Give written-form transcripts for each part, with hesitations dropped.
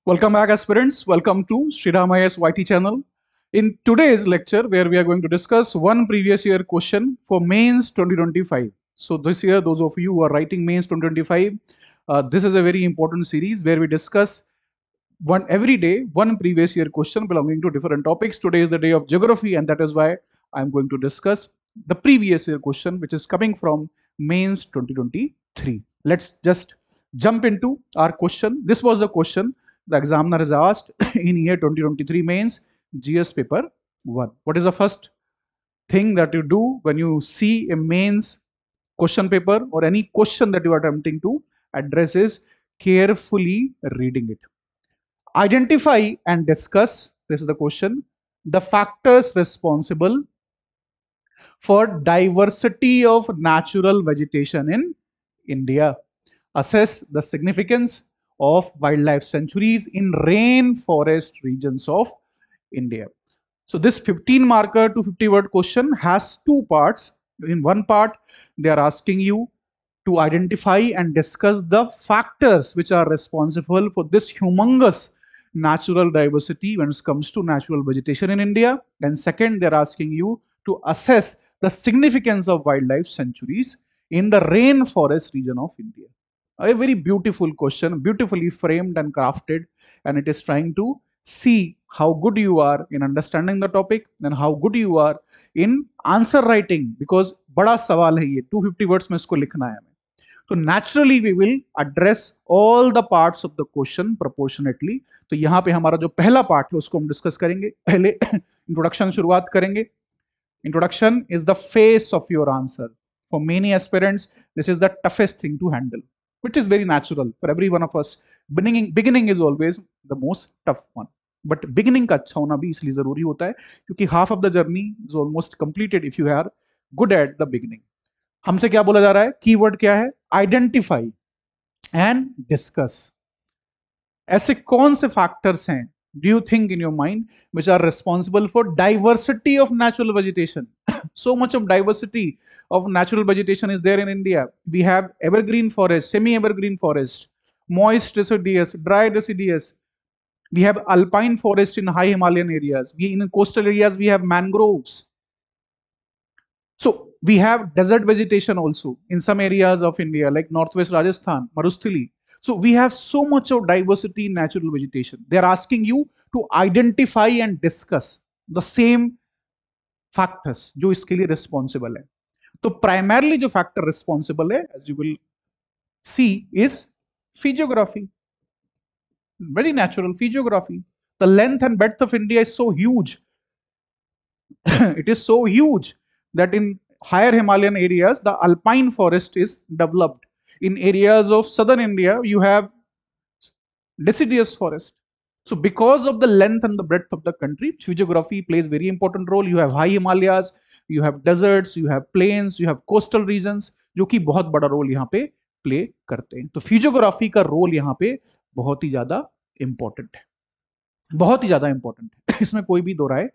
Welcome back, aspirants. Welcome to Sriram IAS YT channel. In today's lecture, where we are going to discuss one previous year question for mains 2025. So this year, those of you who are writing mains 2025, this is a very important series where we discuss every day one previous year question belonging to different topics. Today is the day of geography, and that is why I'm going to discuss the previous year question, which is coming from mains 2023. Let's just jump into our question. This was the question the examiner has asked in year 2023 mains GS paper 1. What is the first thing that you do when you see a mains question paper or any question that you are attempting to address is carefully reading it. Identify and discuss, this is the question, the factors responsible for diversity of natural vegetation in India. Assess the significance of wildlife sanctuaries in rainforest regions of India. So this 15 marker to 50 word question has two parts. In one part, they are asking you to identify and discuss the factors which are responsible for this humongous natural diversity when it comes to natural vegetation in India. And second, they're asking you to assess the significance of wildlife sanctuaries in the rainforest region of India. A very beautiful question, beautifully framed and crafted, and it is trying to see how good you are in understanding the topic and how good you are in answer writing, because बड़ा सवाल है ये 250 words में इसको लिखना है हमें. तो naturally we will address all the parts of the question proportionately. तो यहाँ पे हमारा जो पहला पार्ट है उसको हम डिस्कस करेंगे. पहले इंट्रोडक्शन शुरुआत करेंगे. Introduction is the face of your answer. For many aspirants, this is the toughest thing to handle, which is very natural for every one of us. Beginning is always the most tough one. But beginning का अच्छा होना भी इसलिए जरूरी होता है क्योंकि half of the journey is almost completed if you are good at the beginning. हमसे क्या बोला जा रहा है? कीवर्ड क्या है? Identify and discuss. ऐसे कौन से फैक्टर्स हैं do you think in your mind which are responsible for diversity of natural vegetation? So much of diversity of natural vegetation is there in India. We have evergreen forest, semi-evergreen forest, moist deciduous, dry deciduous. We have alpine forest in high Himalayan areas. In coastal areas, we have mangroves. So we have desert vegetation also in some areas of India, like northwest Rajasthan, Marustili. So we have so much of diversity in natural vegetation. They are asking you to identify and discuss the same factors जो इसके लिए responsible है. तो primarily जो factor responsible है, as you will see, is physiography. Very natural physiography. The length and breadth of India is so huge. It is so huge that in higher Himalayan areas, the alpine forest is developed. In areas of southern India, you have deciduous forest. So because of the length and the breadth of the country, physiography plays very important role. You have high Himalayas, you have deserts, you have plains, you have coastal regions, जो कि बहुत बड़ा role यहाँ पे play करते हैं. तो physiography का रोल यहाँ पे बहुत ही ज्यादा इंपॉर्टेंट है, बहुत ही ज्यादा इंपॉर्टेंट है, इसमें कोई भी दो राय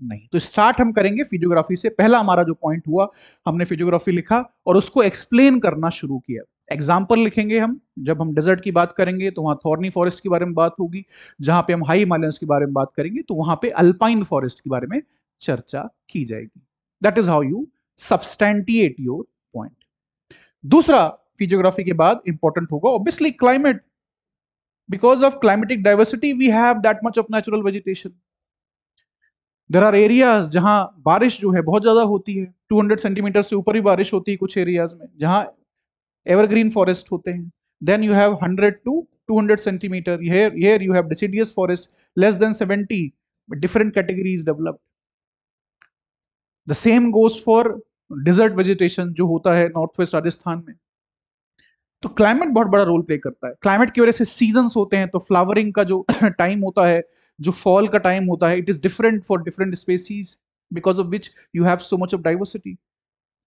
नहीं. तो स्टार्ट हम करेंगे फिजियोग्राफी से. पहला हमारा जो पॉइंट हुआ, हमने फिजियोग्राफी लिखा और उसको एक्सप्लेन करना शुरू किया. एग्जाम्पल लिखेंगे हम. जब हम डेजर्ट की बात करेंगे तो वहां थॉर्नी फॉरेस्ट के बारे में बात होगी. जहां पे हम हाई हिमालयंस के बारे में बात करेंगे तो वहां पे अल्पाइन फॉरेस्ट के बारे में चर्चा की जाएगी. That is how you substantiate your point. दूसरा फिजियोग्राफी के बाद इंपॉर्टेंट होगा obviously climate. Because of climatic diversity, we have that much of natural vegetation. There are areas जहां बारिश जो है बहुत ज्यादा होती है, 200 सेंटीमीटर से ऊपर ही बारिश होती है कुछ एरियाज में, जहां एवरग्रीन फॉरेस्ट होते हैं. Then you have 100 to 200 centimeter. Here you have deciduous forest less than 70, but different categories developed. The same goes for desert vegetation जो होता है नॉर्थ वेस्ट राजस्थान में. तो क्लाइमेट बहुत बड़ा रोल प्ले करता है. क्लाइमेट की वजह से सीजन्स होते हैं. तो फ्लावरिंग का जो टाइम होता है, जो फॉल का टाइम होता है, it is different for different species because of which you have so much of diversity.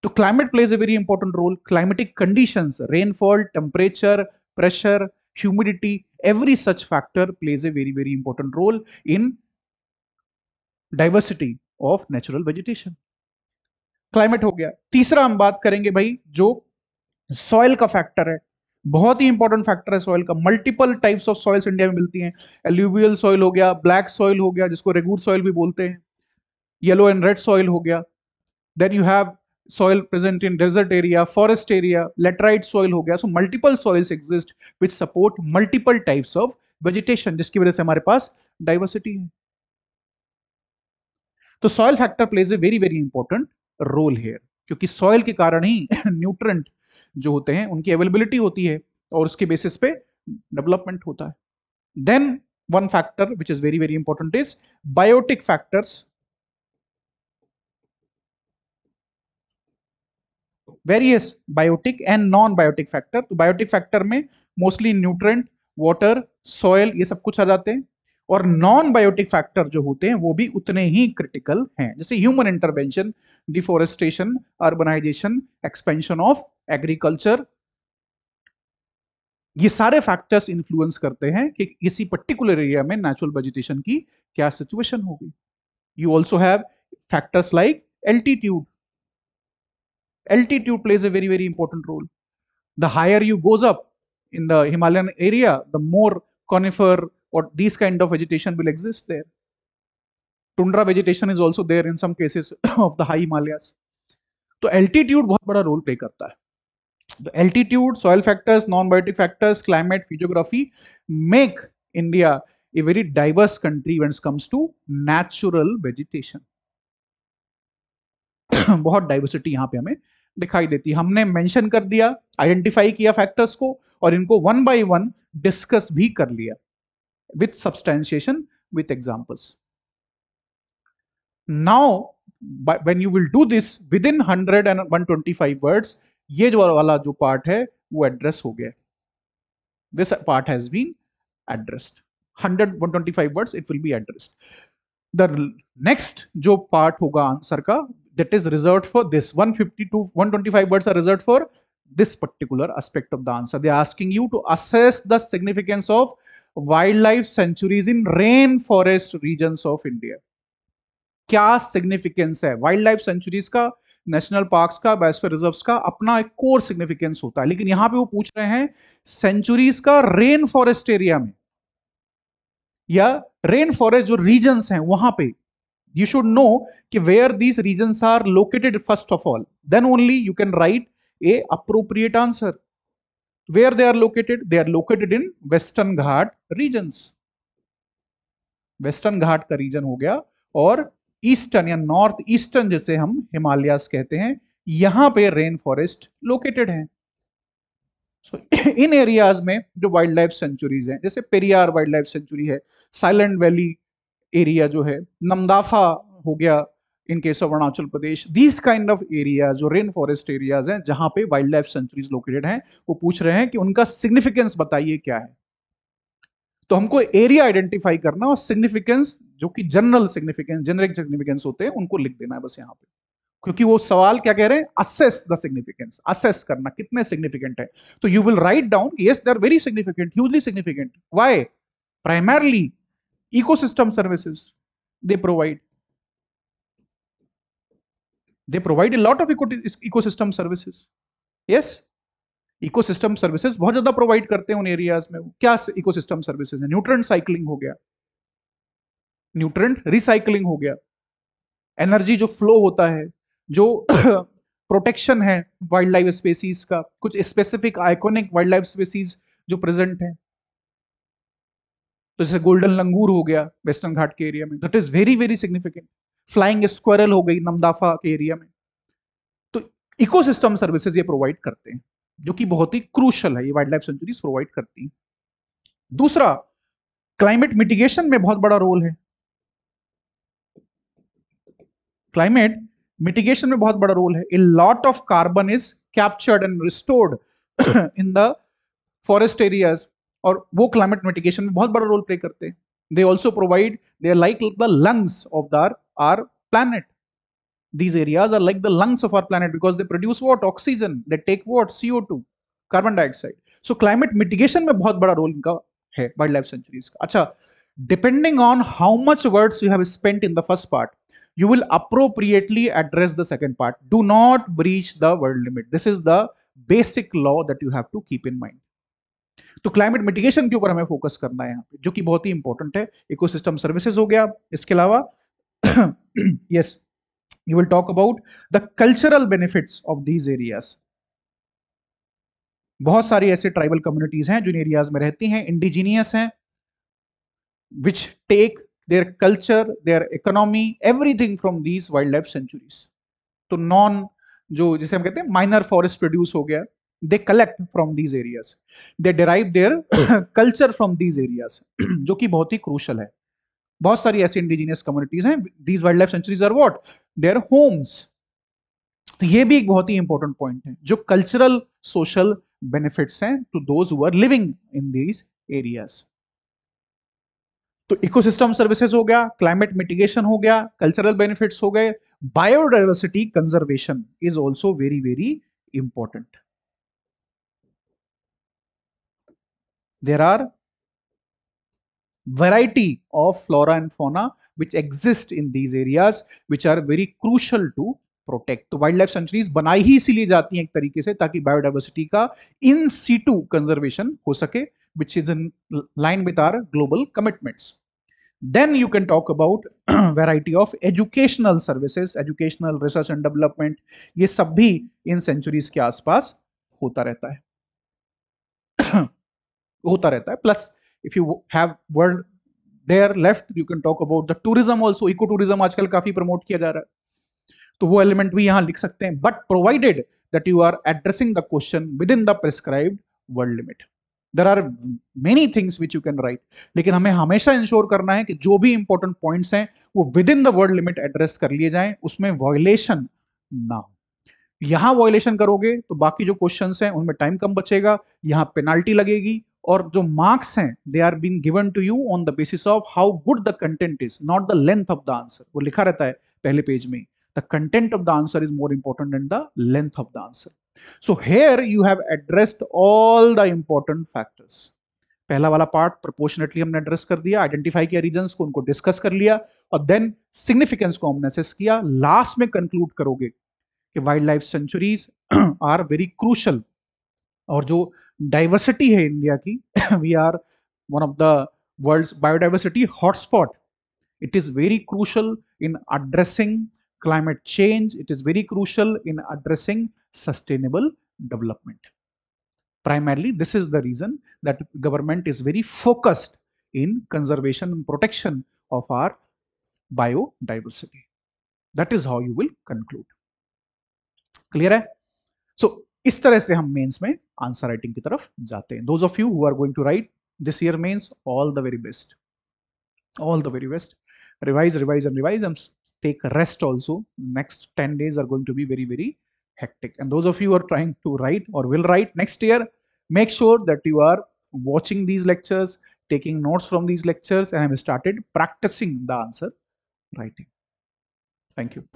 तो climate plays a very important role. Climatic conditions, rainfall, temperature, pressure, humidity, every such factor plays a very very important role in diversity of natural vegetation. Climate हो गया. तीसरा हम बात करेंगे भाई जो soil का फैक्टर है. बहुत ही इंपॉर्टेंट फैक्टर है सॉइल का। Multiple types of soils India में मिलती हैं। एल्यूवियल सॉइल हो गया, ब्लैक सॉइल हो गया जिसको रेगूर सॉइल भी बोलते हैं, येलो एंड रेड सॉइल हो गया। Then you have soil present in desert area, forest area, laterite soil हो गया। So multiple soils exist which support multiple types of vegetation, जिसकी वजह से हमारे पास डाइवर्सिटी है। तो soil factor plays a very very important role here, क्योंकि soil के कारण ही न्यूट्रेंट जो होते हैं उनकी अवेलेबिलिटी होती है और उसके बेसिस पे डेवलपमेंट होता है। Then one factor which is very very important is biotic factors. Various biotic and non biotic factor. तो बायोटिक फैक्टर में मोस्टली न्यूट्रेंट, वाटर, सॉयल ये सब कुछ आ जाते हैं। और नॉन बायोटिक फैक्टर जो होते हैं वो भी उतने ही क्रिटिकल हैं, जैसे human intervention, deforestation, urbanisation, expansion of agriculture. ये सारे फैक्टर्स इन्फ्लुएंस करते हैं कि किसी पर्टिकुलर एरिया में नेचुरल वेजिटेशन की क्या सिचुएशन होगी। You also have factors like altitude. Altitude plays a very very important role. The higher you goes up in the Himalayan area, the more conifer or these kind of vegetation will exist there. Tundra vegetation is also there in some cases of the high Himalayas. तो altitude बहुत बड़ा role play करता है। तो altitude, soil factors, non biotic factors, climate, physiography make India a very diverse country when it comes to natural vegetation. बहुत diversity यहाँ पे हमें दिखाई देती है। हमने मेंशन कर दिया, आइडेंटिफाई किया फैक्टर्स को और इनको वन बाय वन डिस्कस भी कर लिया with substantiation, with examples. Now when you will do this within 100 and 125 words, ये जो वाला जो पार्ट है वो एड्रेस हो गया। This part has been addressed. 100-125 words it will be addressed. The next जो पार्ट होगा आंसर का, that is reserved for this 150 to 125 words are reserved for this particular aspect of the answer. They are asking you to assess the significance of wildlife sanctuaries in rainforest regions of India. क्या significance है wild life sanctuaries का, national parks का, biosphere reserves का? अपना एक core significance होता है, लेकिन यहां पे वो पूछ रहे हैं सेंचुरीज का रेन फॉरेस्ट एरिया में, या रेन फॉरेस्ट जो रीजन्स हैं वहां पे। You should know कि where these regions are located first of all, then only you can write a appropriate answer. Where they are located? They are located in Western Ghat regions. Western Ghat का reason हो गया, और eastern या north eastern जिसे हम हिमालयास कहते हैं, यहां पे रेन फॉरेस्ट लोकेटेड है। So, इन एरियाज में जो वाइल्ड लाइफ सेंचुरीज हैं, जैसे पेरियार वाइल्ड लाइफ सेंचुरी है, साइलेंट वैली एरिया जो है, नमदाफा हो गया in case of Arunachal Pradesh, these kind of area जो रेन फॉरेस्ट एरियाज हैं जहां पे वाइल्ड लाइफ सेंचुरीज लोकेटेड हैं, वो पूछ रहे हैं कि उनका सिग्निफिकेंस बताइए क्या है। तो हमको एरिया आइडेंटिफाई करना और सिग्निफिकेंस जो कि जनरल सिग्निफिकेंस, जेनरिक सिग्निफिकेंस होते हैं, उनको लिख देना है बस यहाँ पे, क्योंकि वो सवाल क्या कह रहे हैं, असेस द सिग्निफिकेंस, असेस करना कितने सिग्निफिकेंट है। तो you will write down yes they are very significant, hugely significant. Why? Primarily ecosystem services they provide a lot of ecosystem services. Yes, ecosystem services बहुत ज्यादा प्रोवाइड करते हैं उन areas में। क्या इकोसिस्टम सर्विसेज है? न्यूट्रेंट साइक्लिंग हो गया, न्यूट्रेंट रिसाइकलिंग हो गया, एनर्जी जो फ्लो होता है, जो प्रोटेक्शन है वाइल्ड लाइफ स्पेसीज का, कुछ specific iconic wild life species जो प्रेजेंट है, तो जैसे गोल्डन लंगूर हो गया वेस्टर्न घाट के एरिया में, that is very very significant. Flying squirrel हो गई नमदाफा के एरिया में। तो इकोसिस्टम सर्विसेज ये प्रोवाइड करते हैं, जो कि बहुत ही क्रूशल है, ये वाइल्ड लाइफ सेंचुरीज प्रोवाइड करती हैं। दूसरा, क्लाइमेट मिटिगेशन में बहुत बड़ा रोल है। क्लाइमेट मिटिगेशन में बहुत बड़ा रोल है। A lot of carbon is captured and restored in the forest areas, और वो क्लाइमेट मिटिगेशन में बहुत बड़ा रोल प्ले करते हैं। They also provide, they are like the lungs of our planet. These areas are like the lungs of our planet because they produce what? Oxygen. They take what? CO2, carbon dioxide. So climate mitigation में बहुत बड़ा role इनका है wild life sanctuaries का। अच्छा, depending on how much words you have spent in the first part, you will appropriately address the second part. Do not breach the word limit. This is the basic law that you have to keep in mind. तो climate mitigation के ऊपर हमें focus करना है यहाँ पे, जो कि बहुत ही इंपॉर्टेंट है। इकोसिस्टम सर्विसेज हो गया, इसके अलावा yes, you will talk about the cultural benefits of these areas. बहुत सारी ऐसे ट्राइबल कम्युनिटीज हैं जो इन एरियाज में रहती हैं, इंडिजीनियस हैं, which take their culture, their economy, everything from these wildlife sanctuaries. तो नॉन, जो जिसे हम कहते हैं माइनर फॉरेस्ट प्रोड्यूस हो गया, they collect from these areas, they derive their culture from these areas, जो कि बहुत ही क्रूशल है। बहुत सारी ऐसी इंडिजीनियस कम्युनिटीज हैं, these wildlife sanctuaries are what, their homes. तो ये भी एक बहुत ही इंपॉर्टेंट पॉइंट है, जो कल्चरल सोशल बेनिफिट्स हैं to those who are living in these areas. तो इकोसिस्टम सर्विसेज हो गया, क्लाइमेट मिटिगेशन हो गया, कल्चरल बेनिफिट्स हो गए, biodiversity conservation is also very very important. There are variety of flora and fauna which exist in these areas which are very crucial to protect। तो wild life sanctuaries बनाई ही इसीलिए जाती हैं एक तरीके से, ताकि बायोडाइवर्सिटी का इन सीटू कंजर्वेशन हो सके, which is in line with our global commitments। Then you can talk about variety of educational services, educational research and development, ये सब भी इन सेंचुरीज के आसपास होता रहता है होता रहता है। Plus if you have word there left, you can talk about the tourism also. Eco tourism आजकल काफी प्रमोट किया जा रहा है, तो वो एलिमेंट भी यहां लिख सकते हैं, but provided that you are addressing the question within the prescribed word limit. There are many things which you can write, लेकिन हमें हमेशा इंश्योर करना है कि जो भी इंपॉर्टेंट पॉइंट्स हैं वो with in the world limit address कर लिए जाएं, उसमें वॉयलेशन ना हो। यहां वॉयलेशन करोगे तो बाकी जो क्वेश्चंस हैं उनमें टाइम कम बचेगा, यहां पेनाल्टी लगेगी, और जो मार्क्स हैं they are been given to you on the basis of how good the content is, not the length of the answer. वो लिखा रहता है पहले पेज में, the content of the answer is more important than the length of the answer. So here you have addressed all the important factors. पहला वाला part proportionately हमने address कर दिया, आइडेंटिफाई किया रीजंस को, उनको डिस्कस कर लिया, और देन सिग्निफिकेंस को हमने असेस किया। लास्ट में कंक्लूड करोगे कि wildlife sanctuaries are very crucial, और जो डाइवर्सिटी है इंडिया की, we are one of the world's biodiversity hotspot. It is very crucial in addressing climate change, it is very crucial in addressing sustainable development. Primarily this is the reason that government is very focused in conservation and protection of our biodiversity. That is how you will conclude. Clear है? So इस तरह से हम mains में answer writing की तरफ जाते हैं। Those of you who are going to write this year mains, all the very best, all the very best. Revise, revise and revise, and take rest also. Next 10 days are going to be very very hectic, and those of you who are trying to write or will write next year, make sure that you are watching these lectures, taking notes from these lectures, and have started practicing the answer writing. Thank you.